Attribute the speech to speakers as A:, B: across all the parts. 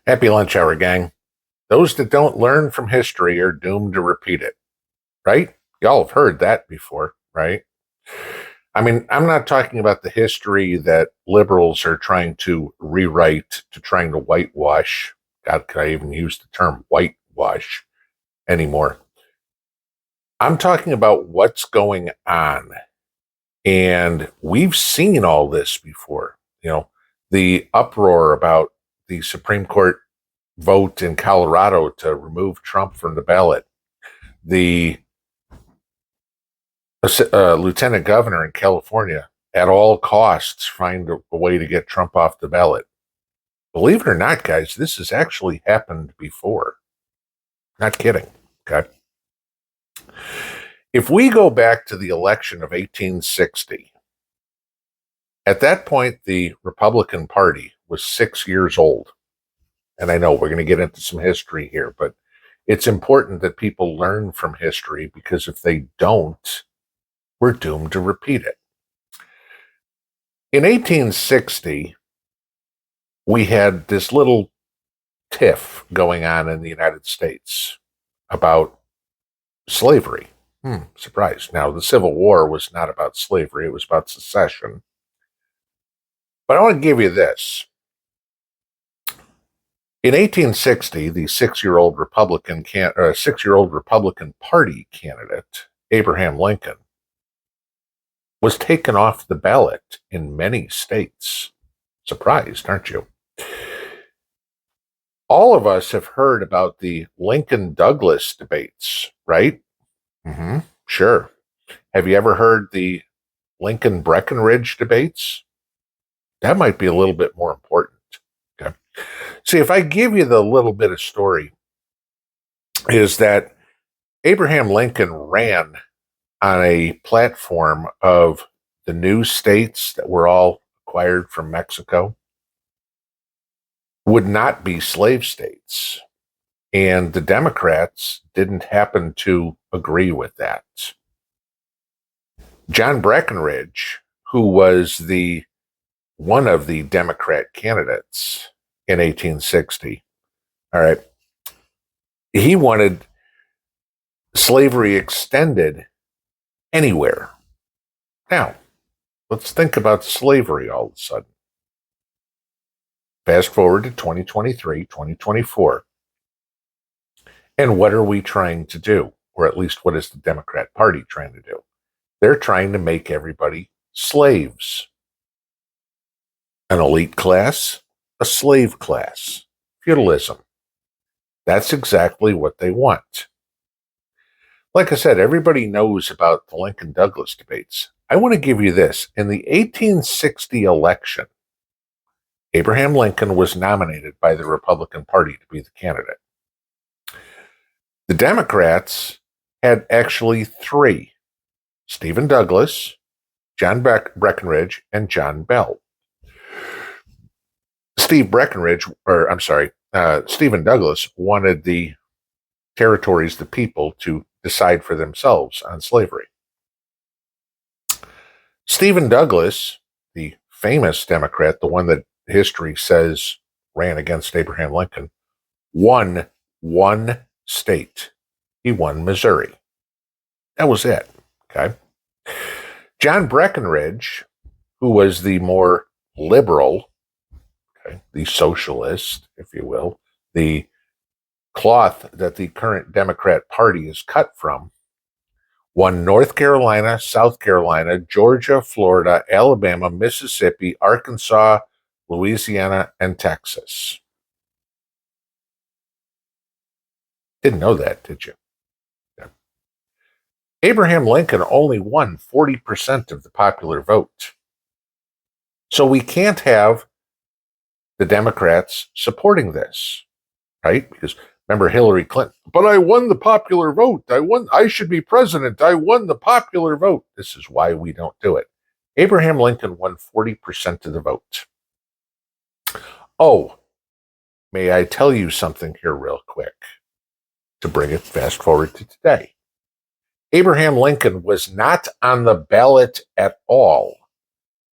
A: Happy lunch hour, gang. Those that don't learn from history are doomed to repeat it, right? Y'all have heard that before, right? I mean, I'm not talking about the history that liberals are trying to rewrite, to trying to whitewash. God, could I even use the term whitewash anymore? I'm talking about what's going on. And we've seen all this before. The uproar about the Supreme Court vote in Colorado to remove Trump from the ballot, the lieutenant governor in California at all costs find a way to get Trump off the ballot. Believe it or not, guys, this has actually happened before. Not kidding. Okay. If we go back to the election of 1860, at that point, the Republican Party was 6 years old. And I know we're going to get into some history here, but it's important that people learn from history, because if they don't, we're doomed to repeat it. In 1860, we had this little tiff going on in the United States about slavery. Surprise. Now, the Civil War was not about slavery. It was about secession. But I want to give you this. In 1860, the six-year-old Republican Party candidate, Abraham Lincoln, was taken off the ballot in many states. Surprised, aren't you? All of us have heard about the Lincoln-Douglas debates, right? Sure. Have you ever heard the Lincoln-Breckinridge debates? That might be a little bit more important. Okay. See, if I give you the little bit of story, is that Abraham Lincoln ran on a platform of the new states that were all acquired from Mexico would not be slave states. And the Democrats didn't happen to agree with that. John Breckinridge, who was one of the Democrat candidates in 1860, all right, he wanted slavery extended anywhere. Now, let's think about slavery all of a sudden. Fast forward to 2023, 2024. And what are we trying to do? Or at least, what is the Democrat Party trying to do? They're trying to make everybody slaves. An elite class, a slave class, feudalism. That's exactly what they want. Like I said, everybody knows about the Lincoln-Douglas debates. I want to give you this. In the 1860 election, Abraham Lincoln was nominated by the Republican Party to be the candidate. The Democrats had actually three: Stephen Douglas, John Breckinridge, and John Bell. Stephen Douglas wanted the territories, the people, to decide for themselves on slavery. Stephen Douglas, the famous Democrat, the one that history says ran against Abraham Lincoln, won one state. He won Missouri. That was it. Okay. John Breckinridge, who was the more liberal, the socialist, if you will, the cloth that the current Democrat Party is cut from, won North Carolina, South Carolina, Georgia, Florida, Alabama, Mississippi, Arkansas, Louisiana, and Texas. Didn't know that, did you? Yeah. Abraham Lincoln only won 40% of the popular vote. So we can't have the Democrats supporting this, right? Because remember Hillary Clinton, but I won the popular vote. I should be president. I won the popular vote. This is why we don't do it. Abraham Lincoln won 40% of the vote. Oh, may I tell you something here real quick to bring it fast forward to today? Abraham Lincoln was not on the ballot at all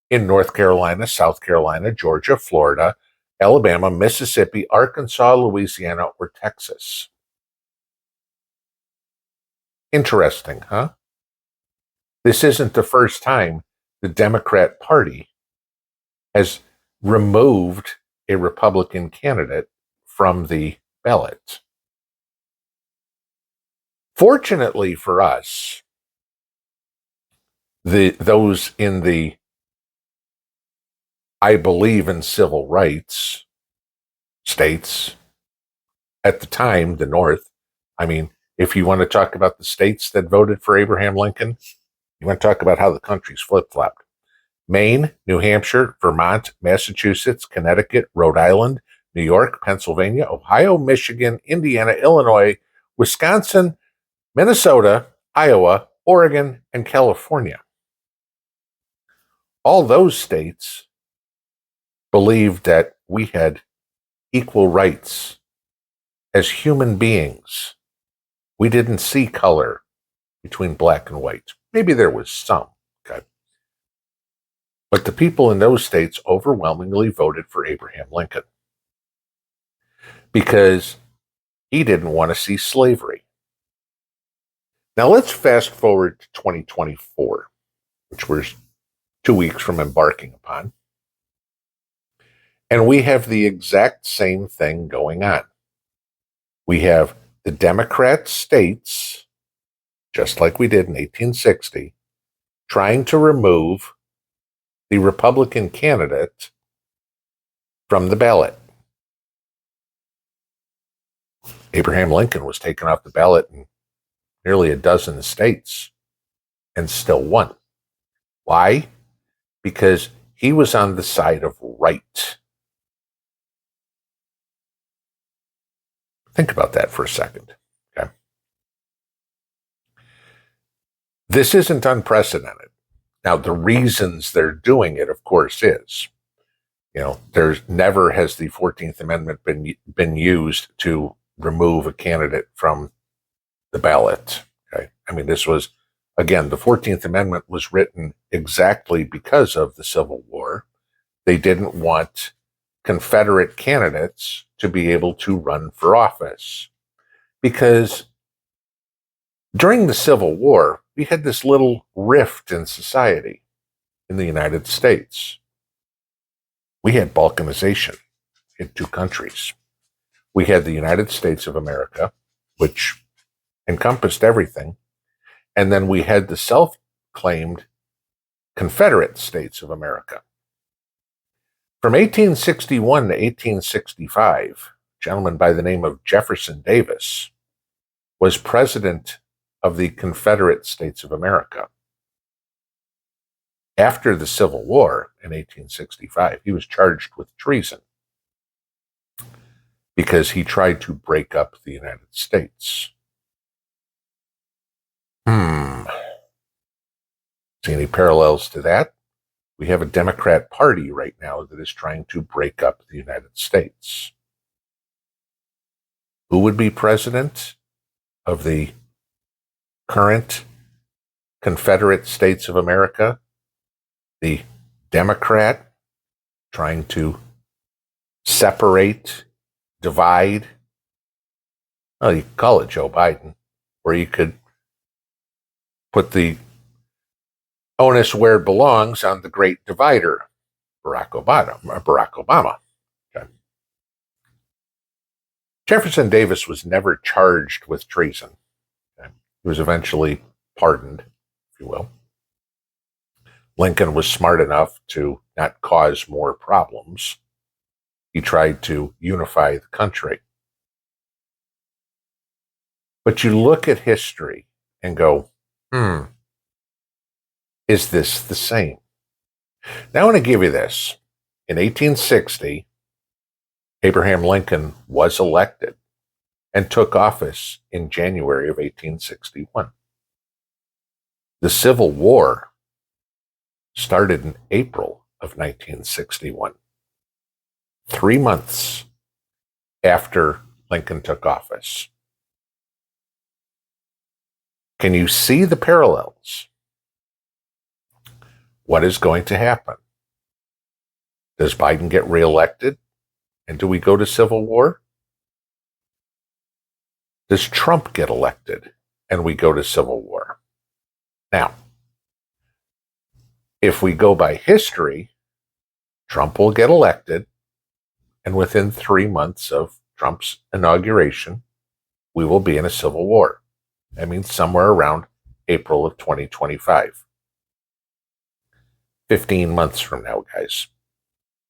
A: in North Carolina, South Carolina, Georgia, Florida, Alabama, Mississippi, Arkansas, Louisiana, or Texas? Interesting, huh? This isn't the first time the Democrat Party has removed a Republican candidate from the ballot. Fortunately for us, those in the I believe in civil rights states at the time, the North, I mean, if you want to talk about the states that voted for Abraham Lincoln, you want to talk about how the country's flip-flopped. Maine, New Hampshire, Vermont, Massachusetts, Connecticut, Rhode Island, New York, Pennsylvania, Ohio, Michigan, Indiana, Illinois, Wisconsin, Minnesota, Iowa, Oregon, and California. All those states believed that we had equal rights as human beings. We didn't see color between black and white. Maybe there was some, okay? But the people in those states overwhelmingly voted for Abraham Lincoln because he didn't want to see slavery. Now let's fast forward to 2024, which we're 2 weeks from embarking upon. And we have the exact same thing going on. We have the Democrat states, just like we did in 1860, trying to remove the Republican candidate from the ballot. Abraham Lincoln was taken off the ballot in nearly a dozen states and still won. Why? Because he was on the side of right. Think about that for a second. Okay. This isn't unprecedented. Now, the reasons they're doing it, of course, is, there's never has the 14th Amendment been used to remove a candidate from the ballot. Okay. I mean, this was, again, the 14th Amendment was written exactly because of the Civil War. They didn't want Confederate candidates to be able to run for office. Because during the Civil War, we had this little rift in society in the United States. We had balkanization in two countries. We had the United States of America, which encompassed everything. And then we had the self-claimed Confederate States of America. From 1861 to 1865, a gentleman by the name of Jefferson Davis was president of the Confederate States of America. After the Civil War in 1865, he was charged with treason because he tried to break up the United States. See any parallels to that? We have a Democrat Party right now that is trying to break up the United States. Who would be president of the current Confederate States of America? The Democrat trying to separate, divide. Well, you could call it Joe Biden, or you could put the onus where it belongs on the great divider, Barack Obama. Okay. Jefferson Davis was never charged with treason. Okay. He was eventually pardoned, if you will. Lincoln was smart enough to not cause more problems. He tried to unify the country. But you look at history and go, is this the same? Now I want to give you this. In 1860, Abraham Lincoln was elected and took office in January of 1861. The Civil War started in April of 1961, 3 months after Lincoln took office. Can you see the parallels? What is going to happen? Does Biden get reelected? And do we go to civil war? Does Trump get elected and we go to civil war? Now, if we go by history, Trump will get elected, and within 3 months of Trump's inauguration, we will be in a civil war. That means somewhere around April of 2025. 15 months from now, guys.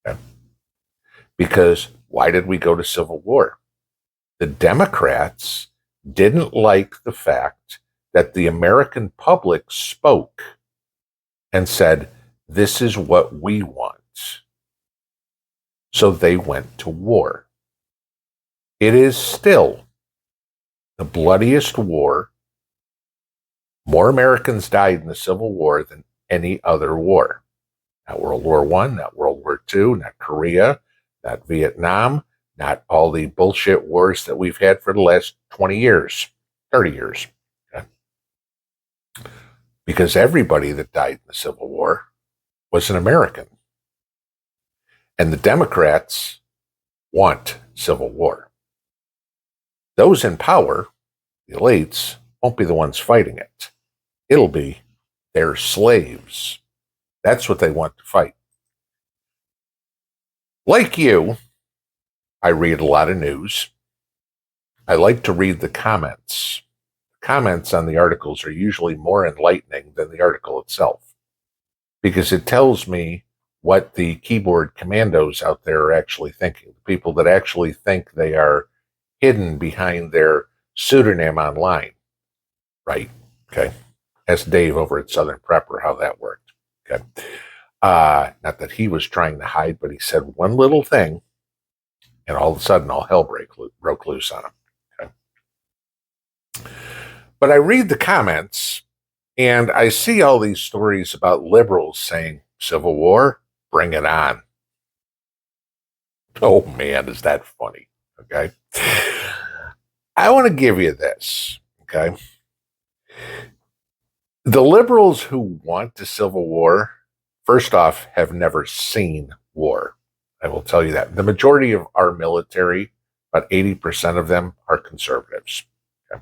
A: Okay? Because why did we go to civil war? The Democrats didn't like the fact that the American public spoke and said, this is what we want. So they went to war. It is still the bloodiest war. More Americans died in the Civil War than any other war. Not World War I, not World War II, not Korea, not Vietnam, not all the bullshit wars that we've had for the last 20 years, 30 years. Okay? Because everybody that died in the Civil War was an American. And the Democrats want civil war. Those in power, the elites, won't be the ones fighting it. It'll be their slaves. That's what they want to fight. Like you, I read a lot of news. I like to read the comments. Comments on the articles are usually more enlightening than the article itself, because it tells me what the keyboard commandos out there are actually thinking. The people that actually think they are hidden behind their pseudonym online. Right. Okay. Ask Dave over at Southern Prepper how that worked. Okay. Not that he was trying to hide, but he said one little thing, and all of a sudden all hell broke loose on him. Okay. But I read the comments, and I see all these stories about liberals saying, Civil War, bring it on. Oh, man, is that funny. Okay. I want to give you this. Okay. The liberals who want the Civil War, first off, have never seen war. I will tell you that. The majority of our military, about 80% of them, are conservatives. Okay?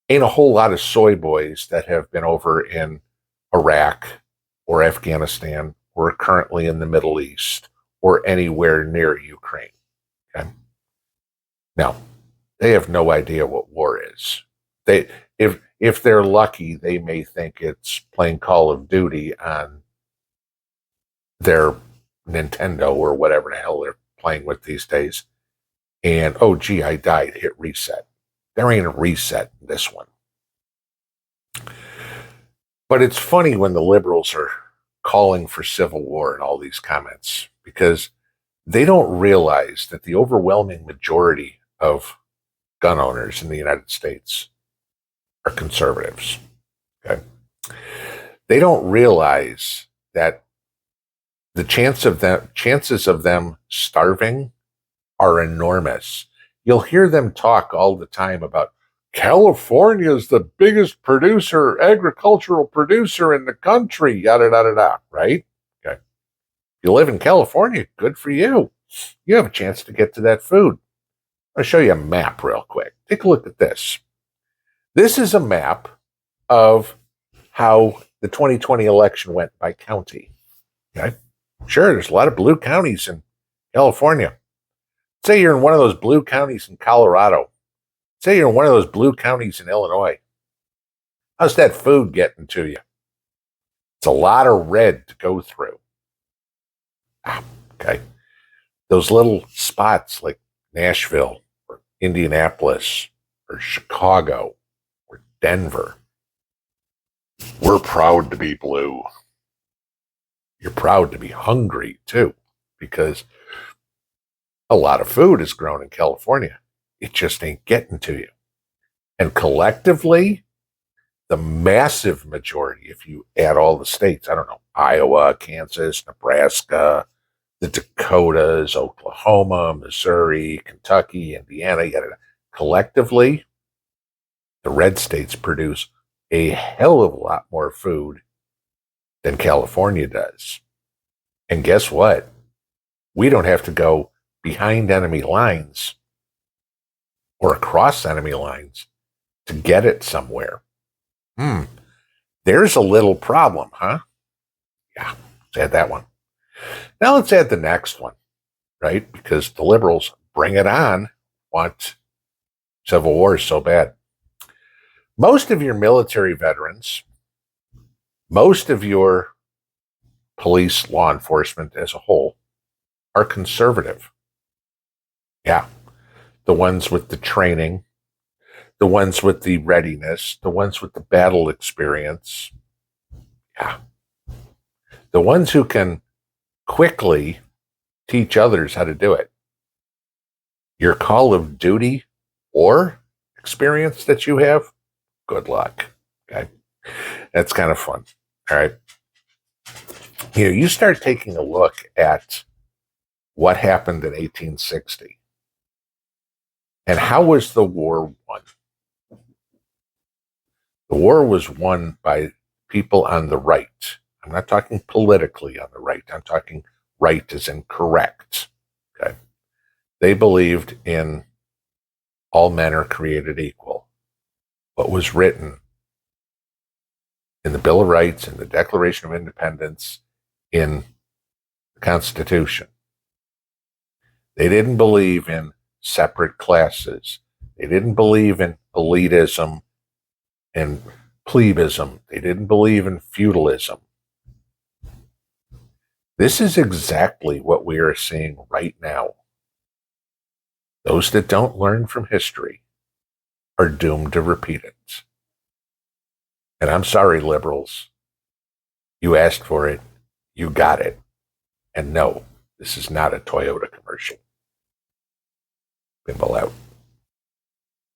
A: Ain't a whole lot of soy boys that have been over in Iraq or Afghanistan or currently in the Middle East or anywhere near Ukraine. Okay? Now, they have no idea what war is. If they're lucky, they may think it's playing Call of Duty on their Nintendo or whatever the hell they're playing with these days. And, oh, gee, I died. Hit reset. There ain't a reset in this one. But it's funny when the liberals are calling for civil war in all these comments, because they don't realize that the overwhelming majority of gun owners in the United States are conservatives. Okay? They don't realize that the chances of them starving are enormous. You'll hear them talk all the time about California is the biggest agricultural producer in the country, yada, yada, yada, right? Okay. If you live in California, good for you. You have a chance to get to that food. I'll show you a map real quick. Take a look at this. This is a map of how the 2020 election went by county. Okay. Sure, there's a lot of blue counties in California. Say you're in one of those blue counties in Colorado. Say you're in one of those blue counties in Illinois. How's that food getting to you? It's a lot of red to go through. Okay. Those little spots like Nashville or Indianapolis or Chicago or Denver. We're proud to be blue. You're proud to be hungry, too, because a lot of food is grown in California. It just ain't getting to you. And collectively, the massive majority, if you add all the states, I don't know, Iowa, Kansas, Nebraska, the Dakotas, Oklahoma, Missouri, Kentucky, Indiana, yada, collectively, the red states produce a hell of a lot more food than California does. And guess what? We don't have to go behind enemy lines or across enemy lines to get it somewhere. There's a little problem, huh? Yeah, let's add that one. Now let's add the next one, right? Because the liberals, bring it on, want civil wars so bad. Most of your military veterans, most of your police, law enforcement as a whole, are conservative. Yeah, the ones with the training, the ones with the readiness, the ones with the battle experience. Yeah, the ones who can quickly teach others how to do it. Your Call of Duty or experience that you have, good luck. Okay, that's kind of fun. All right. You start taking a look at what happened in 1860 and how was the war won? The war was won by people on the right. I'm not talking politically on the right. I'm talking right as in correct. Okay. They believed in all men are created equal. What was written in the Bill of Rights, in the Declaration of Independence, in the Constitution. They didn't believe in separate classes. They didn't believe in elitism and plebism. They didn't believe in feudalism. This is exactly what we are seeing right now. Those that don't learn from history are doomed to repeat it. And I'm sorry, liberals. You asked for it. You got it. And no, this is not a Toyota commercial. Pinball out.